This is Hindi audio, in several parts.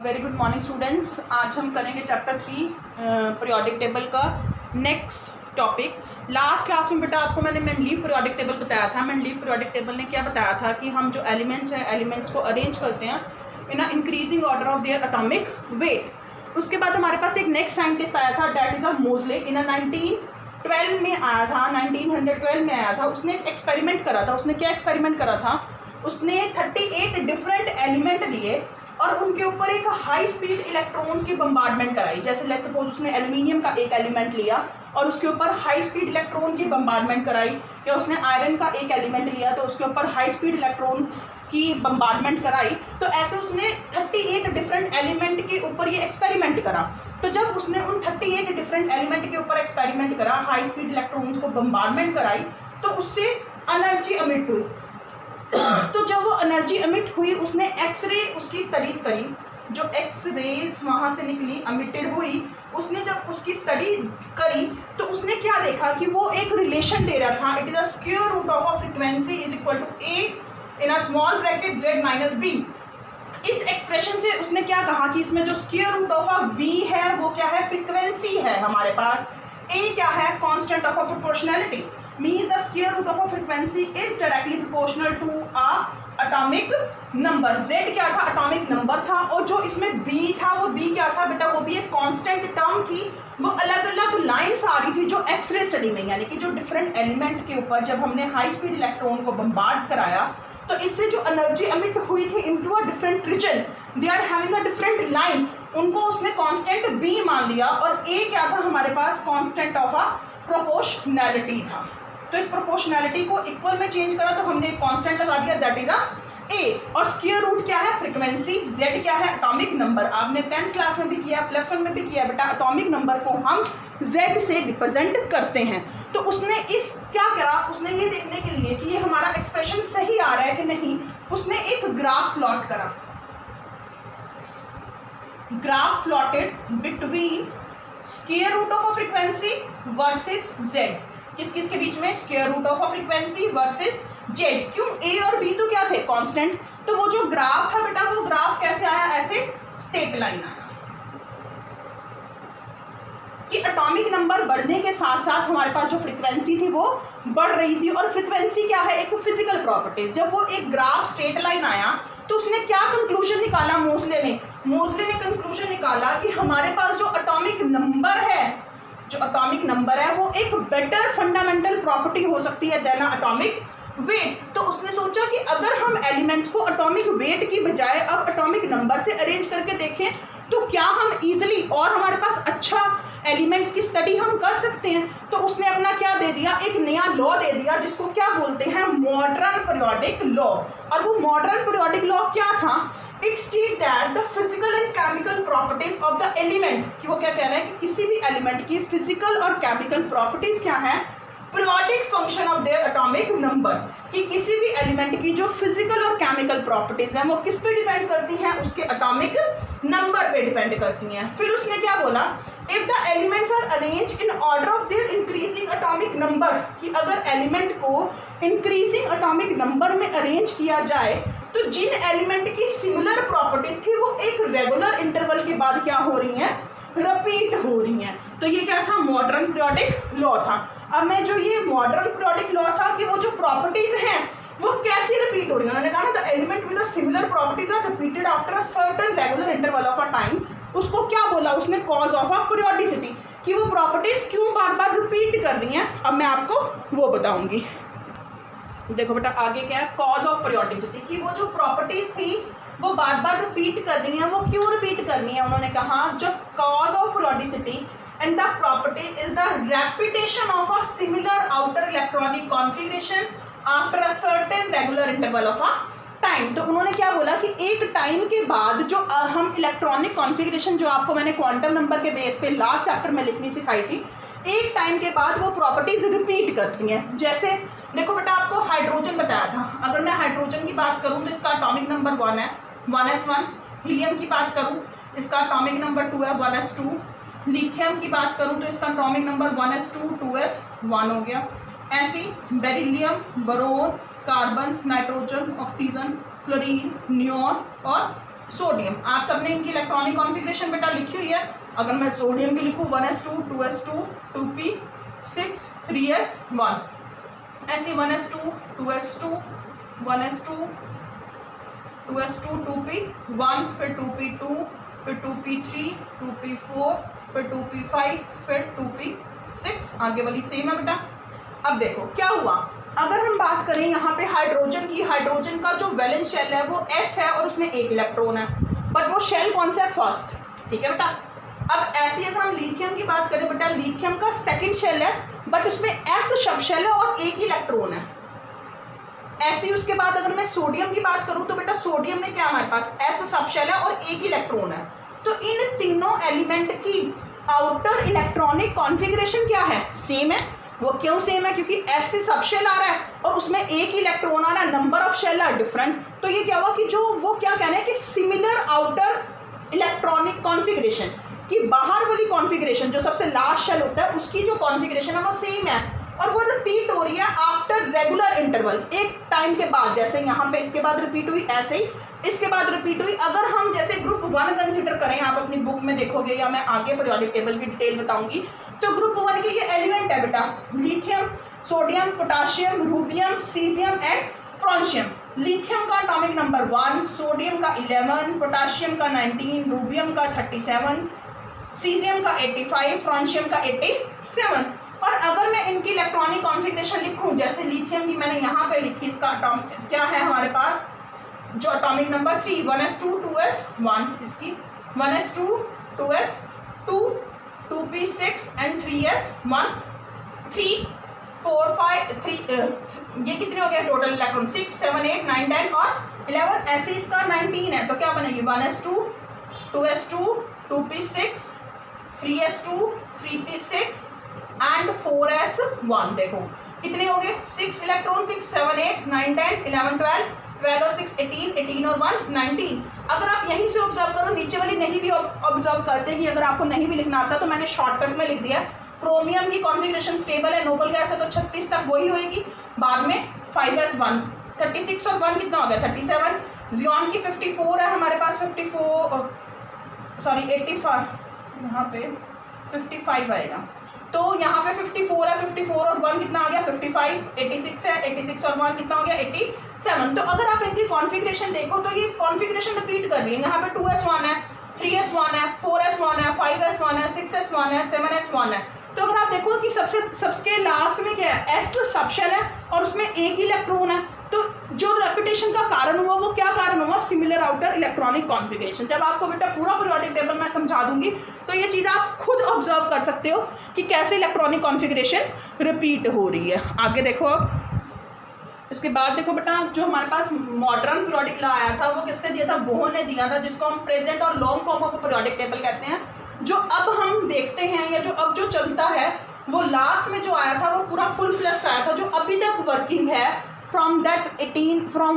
Very good morning students. आज हम करेंगे चैप्टर 3 पीरियोडिक टेबल का नेक्स्ट टॉपिक। लास्ट क्लास में बेटा आपको मैंने लीव पीरियोडिक टेबल बताया था। लीव पीरियोडिक टेबल ने क्या बताया था कि हम जो एलिमेंट्स हैं एलिमेंट्स को अरेंज करते हैं in a increasing order of their atomic weight. उसके बाद हमारे पास एक नेक्स्ट साइंटिस्ट आया था, डेट इज अ मोज़ले। इन 1912 में आया था, 1912 में आया था। उसने एक एक्सपेरिमेंट करा था। उसने क्या एक्सपेरिमेंट करा था? उसने 38 डिफरेंट एलिमेंट लिए और उनके ऊपर एक हाई स्पीड इलेक्ट्रॉन्स की बम्बार्डमेंट कराई। जैसे लेट्स सपोज उसने एल्यूमिनियम का एक एलिमेंट लिया और उसके ऊपर हाई स्पीड इलेक्ट्रॉन की बम्बार्डमेंट कराई, या उसने आयरन का एक एलिमेंट लिया तो उसके ऊपर हाई स्पीड इलेक्ट्रॉन की बम्बार्डमेंट कराई। तो ऐसे उसने 38 डिफरेंट एलिमेंट के ऊपर ये एक्सपेरिमेंट करा। तो जब उसने उन 38 डिफरेंट एलिमेंट के ऊपर एक्सपेरिमेंट करा, हाई स्पीड इलेक्ट्रॉन्स को बम्बार्डमेंट कराई, तो उससे एनर्जी एमिट हुई। तो जब वो एनर्जी एमिट हुई, उसने एक्सरे उसकी स्टडीज करी। जो एक्स रेज वहाँ से निकली, एमिटेड हुई, उसने जब उसकी स्टडी करी तो उसने क्या देखा कि वो एक रिलेशन दे रहा था। It is a square root of a frequency is equal to a in a small bracket z minus b. इस एक्सप्रेशन से उसने क्या कहा कि इसमें जो square root of a v है वो क्या है? फ्रीक्वेंसी है हमारे पास। a क्या है? Constant of a proportionality. means the square root of a frequency is directly proportional to a atomic number। z क्या था? एटॉमिक नंबर था। और जो इसमें b था, वो b क्या था बेटा? वो भी एक कांस्टेंट टर्म थी। वो अलग अलग लाइंस आ रही थी जो एक्सरे स्टडी में, यानी कि जो डिफरेंट एलिमेंट के ऊपर जब हमने हाई स्पीड इलेक्ट्रॉन को बम्बार्ड कराया तो इससे जो एनर्जी एमिट हुई थी into a different region, they are having a different line, उनको उसने कांस्टेंट b मान लिया। और a क्या था हमारे पास? कांस्टेंट ऑफ अ प्रोपोर्शनैलिटी था। तो इस प्रोपोर्शनैलिटी को इक्वल में चेंज करा तो हमने एक कांस्टेंट लगा दिया, दैट इज अ a। और स्क्वायर रूट क्या है? फ्रीक्वेंसी। z क्या है? Atomic number. आपने 10th क्लास में भी किया, +1 में भी किया बेटा। एटॉमिक नंबर को हम z से रिप्रेजेंट करते हैं। तो उसने इस क्या करा? उसने ये देखने के लिए कि ये हमारा एक्सप्रेशन सही आ रहा है कि नहीं, उसने एक ग्राफ प्लॉट करा। Graph plotted between square root of a frequency versus z। किस किस के बीच में? Square root of a frequency versus z। क्यों? a और b तो क्या थे? कांस्टेंट। तो वो जो ग्राफ था बेटा, वो ग्राफ कैसे आया? ऐसे स्ट्रेट लाइन आया कि एटॉमिक नंबर बढ़ने के साथ साथ हमारे पास जो फ्रीक्वेंसी थी वो बढ़ रही थी। और फ्रीक्वेंसी क्या है? एक फिजिकल प्रॉपर्टी। जब वो एक ग्राफ स्ट्रेट लाइन आया तो उसने क्या कंक्लूजन निकाला? मोज़ले ने कंक्लूजन निकाला कि हमारे पास जो एटॉमिक नंबर है, वो एक बेटर फंडामेंटल प्रॉपर्टी हो सकती है देन एटॉमिक वेट। तो उसने सोचा कि अगर हम एलिमेंट्स को एटॉमिक वेट की बजाय अब एटॉमिक नंबर से अरेंज करके देखें तो क्या हम इजीली और हमारे पास अच्छा एलिमेंट्स की स्टडी हम कर सकते हैं। तो उसने अपना क्या दे दिया? एक नया लॉ दे दिया जिसको क्या बोलते हैं? Modern periodic law. और वो मॉडर्न पीरियोडिक लॉ क्या था? It state that the physical and chemical properties of the element, कि वो क्या कह रहा है कि किसी भी एलिमेंट की फिजिकल और केमिकल प्रॉपर्टीज क्या है? Periodic function of their atomic number. कि किसी भी एलिमेंट की जो फिजिकल और केमिकल प्रॉपर्टीज हैं वो किस पे डिपेंड करती हैं? उसके एटॉमिक नंबर पे डिपेंड करती हैं। फिर उसने क्या बोला? If the elements are arrange in order of their increasing atomic number, कि अगर एलिमेंट को इंक्रीजिंग एटॉमिक नंबर में अरेंज किया जाए तो जिन एलिमेंट की सिमिलर प्रॉपर्टीज थी वो एक रेगुलर इंटरवल के बाद क्या हो रही हैं? रिपीट हो रही हैं। तो ये क्या था? मॉडर्न पीरियोडिक लॉ था। अब मैं जो ये मॉडर्न पीरियोडिक लॉ था कि वो जो प्रॉपर्टीज हैं वो कैसे रिपीट हो रही है, उन्होंने कहा ना the element with similar properties are repeated after a certain regular interval of a time. उसको क्या बोला उसने? कॉज ऑफ अ पीरियोडिसिटी, कि वो प्रॉपर्टीज क्यों बार बार रिपीट कर रही हैं। अब मैं आपको वो बताऊंगी। देखो बेटा आगे क्या है? कॉज ऑफ पीरियोडिसिटी, कि वो जो प्रॉपर्टीज थी वो बार बार रिपीट कर रही हैं। वो क्यों रिपीट कर रही हैं? उन्होंने कहा जो cause of periodicity and the property is the repetition of a similar outer electronic configuration after a certain regular interval of a time। तो उन्होंने क्या बोला कि एक टाइम के बाद जो हम इलेक्ट्रॉनिक कॉन्फ़िगरेशन जो आपको मैंने क्वांटम नंबर के बेस पे लास्ट चैप्टर में लिखनी सिखाई थी, एक टाइम के बाद वो प्रॉपर्टीज रिपीट करती हैं। जैसे देखो बेटा आपको हाइड्रोजन बताया था। अगर मैं हाइड्रोजन की बात करूँ तो इसका एटॉमिक नंबर 1 है, 1s1। हीलियम की बात करूँ इसका एटॉमिक नंबर 2 है, 1s2। लिथियम की बात करूं तो इसका एटॉमिक नंबर 1s2 2s1 हो गया। ऐसे beryllium, boron, carbon, nitrogen, oxygen, fluorine, neon और सोडियम, आप सबने इनकी इलेक्ट्रॉनिक कॉन्फ़िगरेशन बेटा लिखी हुई है। अगर मैं सोडियम की लिखूँ 1s2 2s2 2p6 3s1, ऐसे 1s2 2s2 1s2 2s2 2p1, फिर 2p2, फिर 2p3 2p4, फिर 2p5, फिर 2p6, आगे वाली सेम है बेटा। अब देखो क्या हुआ, अगर हम बात करें यहाँ पे हाइड्रोजन की, हाइड्रोजन का जो वैलेंस शेल है वो s है और उसमें एक इलेक्ट्रॉन है, बट वो शेल कौन सा है, फर्स्ट, ठीक है बेटा। अब ऐसे अगर हम लिथियम की बात करें बेटा, लिथियम का सेकंड शेल है बट उसमें s शब शेल है और एक ही इलेक्ट्रॉन है। ऐसे ही उसके बाद अगर मैं सोडियम की बात करूं तो बेटा सोडियम में क्या हमारे पास s सब शेल है और एक इलेक्ट्रॉन है। तो इन तीनों एलिमेंट की आउटर इलेक्ट्रॉनिक कॉन्फ़िगरेशन क्या है, सेम है। वो क्यों सेम है, क्योंकि s से सब शेल आ रहा है और उसमें एक इलेक्ट्रॉन आ रहा है, number of shell are different. तो ये क्या हुआ कि जो वो क्या कहना है कि सिमिलर आउटर इलेक्ट्रॉनिक कॉन्फ़िगरेशन, कि बाहर वाली कॉन्फ़िगरेशन जो सबसे लास्ट शेल होता है उसकी जो कॉन्फ़िगरेशन है वो सेम है और वो रिपीट हो रही है आफ्टर रेगुलर इंटरवल, एक टाइम के बाद। जैसे यहाँ पे इसके बाद रिपीट हुई, ऐसे ही इसके बाद रिपीट हुई। अगर हम जैसे ग्रुप 1 कंसिडर करें, आप अपनी बुक में देखोगे या मैं आगे पीरियोडिक टेबल की डिटेल बताऊंगी, तो ग्रुप 1 के ये एलिमेंट है बेटा, lithium, sodium, potassium, rubidium, caesium and francium. Lithium का एटॉमिक नंबर 1, सोडियम का 11, पोटाशियम का 19, रूबियम का 37, सीजियम का 85, फ्रांशियम का 87। और अगर मैं इनकी इलेक्ट्रॉनिक कॉन्फ़िगरेशन लिखूं, जैसे लिथियम की मैंने यहाँ पे लिखी, इसका एटॉमिक क्या है हमारे पास, जो एटॉमिक नंबर 3 1s2 2s1, इसकी 1s2 2s2 2p6 and 3s1 3 4 5 3 ये कितने हो गए टोटल इलेक्ट्रॉन, 6 7 8 9 10 और 11। ऐसे इसका 19 है तो क्या बनेगी 1s2 2s2 2p6 3s2 3p6 and 4s1। देखो कितने हो गए, 6 इलेक्ट्रॉन, 6 7 8 9 10 11 12 और 6 18 18 और 1 19। अगर आप यहीं से ऑब्जर्व करो, नीचे वाली नहीं भी ऑब्जर्व करते कि अगर आपको नहीं भी लिखना आता तो मैंने शॉर्टकट में लिख दिया। क्रोमियम की कॉन्फ़िगरेशन स्टेबल है, नोबल गैस है तो 36 तक वही होएगी, बाद में 5s1 36 और 1 कितना हो गया 37। जियोन की 54 है हमारे पास, 84 सॉरी 85, यहाँ पे 55 आएगा, तो यहाँ पे 54 है, 54 और 1 कितना आ गया 55, 86 है, 86 और 1 कितना हो गया 87। तो अगर आप इनकी कॉन्फ़िगरेशन देखो तो ये कॉन्फ़िगरेशन रिपीट कर रही है। यहाँ पे 2s1 है, 3s1 है, 4s1 है, 5s1 है, 6s1 है, 7s1 है। तो अगर आप देखो कि सबसे लास्ट में क्या है, s सब शेल है और उसमें एक इलेक्ट्रॉन है। तो जो रेपिटेशन का कारण हुआ वो क्या कारण हुआ, सिमिलर आउटर इलेक्ट्रॉनिक कॉन्फ़िगरेशन। जब आपको बेटा पूरा पीरियोडिक टेबल मैं समझा दूंगी तो ये चीज़ आप खुद ऑब्जर्व कर सकते हो कि कैसे इलेक्ट्रॉनिक कॉन्फ़िगरेशन रिपीट हो रही है। आगे देखो अब इसके बाद देखो बेटा, जो हमारे पास मॉडर्न पीरियोडिक लॉ आया था वो किसने दिया था, बोहर ने दिया था, जिसको हम प्रेजेंट और long form of periodic table कहते हैं। जो अब हम देखते हैं या जो अब जो चलता है वो लास्ट में जो आया था वो पूरा फुल फ्लेश्ड आया था, जो अभी तक वर्किंग है फ्रॉम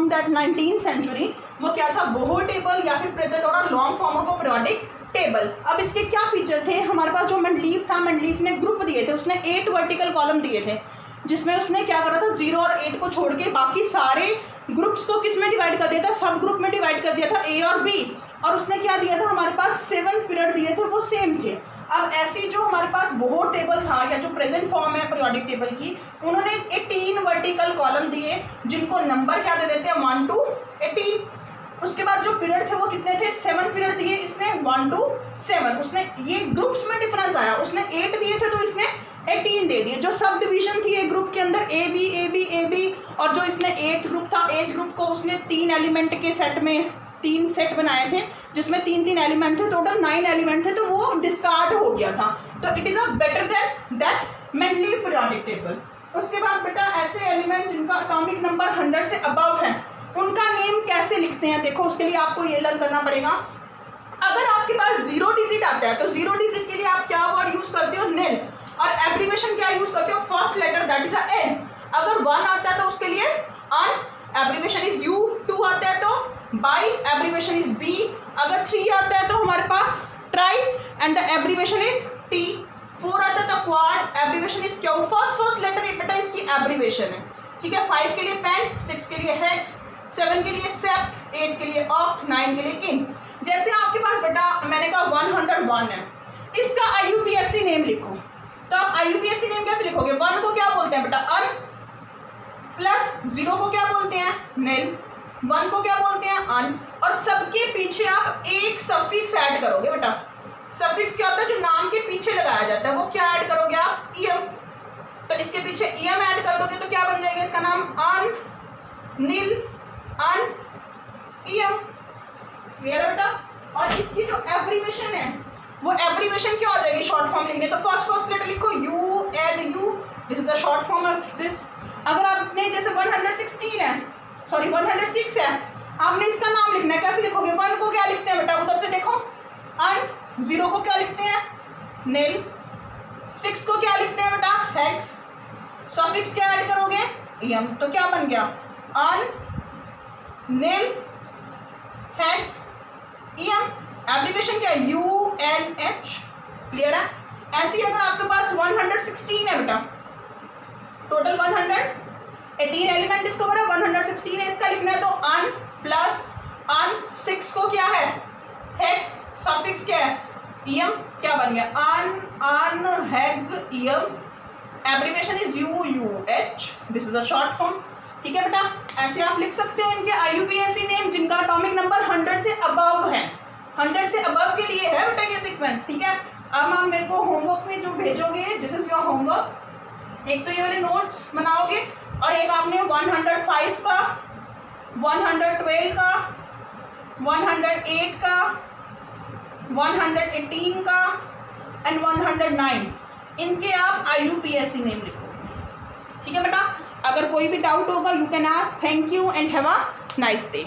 दैट 19th सेंचुरी। वो क्या था, बोहर टेबल या फिर प्रेजेंट और long form of periodic table. अब इसके क्या फीचर थे, हमारे पास जो मेंडलीफ था, मेंडलीफ ने ग्रुप दिए थे, उसने 8 वर्टिकल कॉलम दिए थे, जिसमें उसने क्या करा था 0 और 8 को छोड़ के बाकी सारे ग्रुप्स को किस में डिवाइड कर दिया था, सब ग्रुप में डिवाइड कर दिया था, ए और बी। और उसने क्या दिया था, हमारे पास 7 पीरियड दिए थे, वो सेम थे। अब ऐसी जो हमारे पास बोहर टेबल था या जो प्रेजेंट फॉर्म है पीरियोडिक टेबल की, उन्होंने 18 वर्टिकल कॉलम दिए जिनको नंबर क्या दे देते हैं 1 to 18। उसके बाद जो पीरियड थे वो कितने थे, 7 पीरियड दिए इसने 1 to 7। उसने ये ग्रुप्स में डिफरेंस आया, उसने 8 दिए थे तो इसने 18 दे दिए। जो सब डिवीजन थी एक ग्रुप के अंदर ए बी, और जो इसने 8 ग्रुप था, 8 ग्रुप को उसने 3 एलिमेंट के सेट में 3 सेट बनाए थे जिसमें 3 एलिमेंट थे, टोटल 9 एलिमेंट थे, तो वो डिस्कार्ड हो गया था। तो it is a better than that Mendeleev periodic table. उसके बाद बेटा ऐसे एलिमेंट जिनका एटॉमिक नंबर 100 से अबव है उनका नेम कैसे लिखते हैं, देखो उसके लिए आपको ये लर्न करना पड़ेगा। अगर आपके पास 0 डिजिट आता है तो 0 डिजिट के लिए आप क्या वर्ड यूज करते हो, निल, और एब्रीविएशन क्या यूज करते हो, first letter that is a N. अगर 1 आता है तो उसके लिए अन, एब्रीविएशन इज यू, 2 आता है तो बाई, एब्रीविएशन इज बी, अगर 3 आता है तो हमारे पास tri and the abbreviation is T, 4 आता है तो quad, abbreviation is Q. First letter बेटा इसकी एब्रीविएशन है, ठीक है। 5 के लिए पेन, 6 के लिए हेक्स, 7 के लिए सेप्ट, 8 के लिए ऑक्ट, 9 के लिए इन। जैसे आपके पास बेटा मैंने कहा 101 है, इसका IUPAC नेम लिखो। तो आप IUPAC नेम कैसे लिखोगे? 1 को क्या बोलते हैं बेटा? अन, प्लस 0 को क्या बोलते हैं? निल, 1 को क्या बोलते हैं? अन, और सबके पीछे आप एक सफिक्स ऐड करोगे बेटा। सफिक्स क्या होता है? जो नाम के पीछे लगाया जाता है, वो क्या ऐड करोगे आप? ईएम। तो इसके पीछे ईएम ऐड कर दोगे तो क्या बन जाएगा इसका नाम? अन, नील, अन, ईएम। क्लियर है बेटा? और इसकी जो एब्रीवेशन है वो एब्रीवेशन क्या हो जाएगी शॉर्ट फॉर्म लिखने? तो फर्स्ट लेटर लिखो UNU, this is the short form of this. अगर आपने जैसे 116 है, सॉरी 106 है, आपने इसका नाम लिखना है, कैसे लिखोगे? 1 को क्या लिखते हैं बेटा? उधर से देखो, अन, 0 को क्या लिखते हैं? निल, 6 को क्या लिखते हैं बेटा? हेक्स, सफिक्स क्या ऐड करोगे? ईएम। तो क्या बन गया? अन, निल, हेक्स, ईएम। एब्रीविएशन क्या है? UNH। क्लियर है? ऐसी अगर आपके पास 116 है बेटा, टोटल 118 एलिमेंट डिस्कवर है, 116 है, इसका लिखना है तो अन प्लस अन, 6 को क्या है? हेक्स, सफिक्स क्या है? ईएम। क्या बन गया? Unhexium. Abbreviation is UUH, this is a short form. ठीक है बेटा? ऐसे आप लिख सकते हो इनके IUPAC नेम जिनका एटॉमिक नंबर 100 से अबव है। 100 से अबव के लिए है बेटा ये सीक्वेंस। ठीक है? अब आप मेरे को होमवर्क में जो भेजोगे, दिस इज योर होमवर्क। एक तो ये वाले नोट्स बनाओगे और एक आपने 105 का, 112 का, 108 का, 118 का एंड 109, इनके आप IUPAC नेम लिखोगे। ठीक है बेटा? अगर कोई भी डाउट होगा you can ask. Thank you and have a nice day.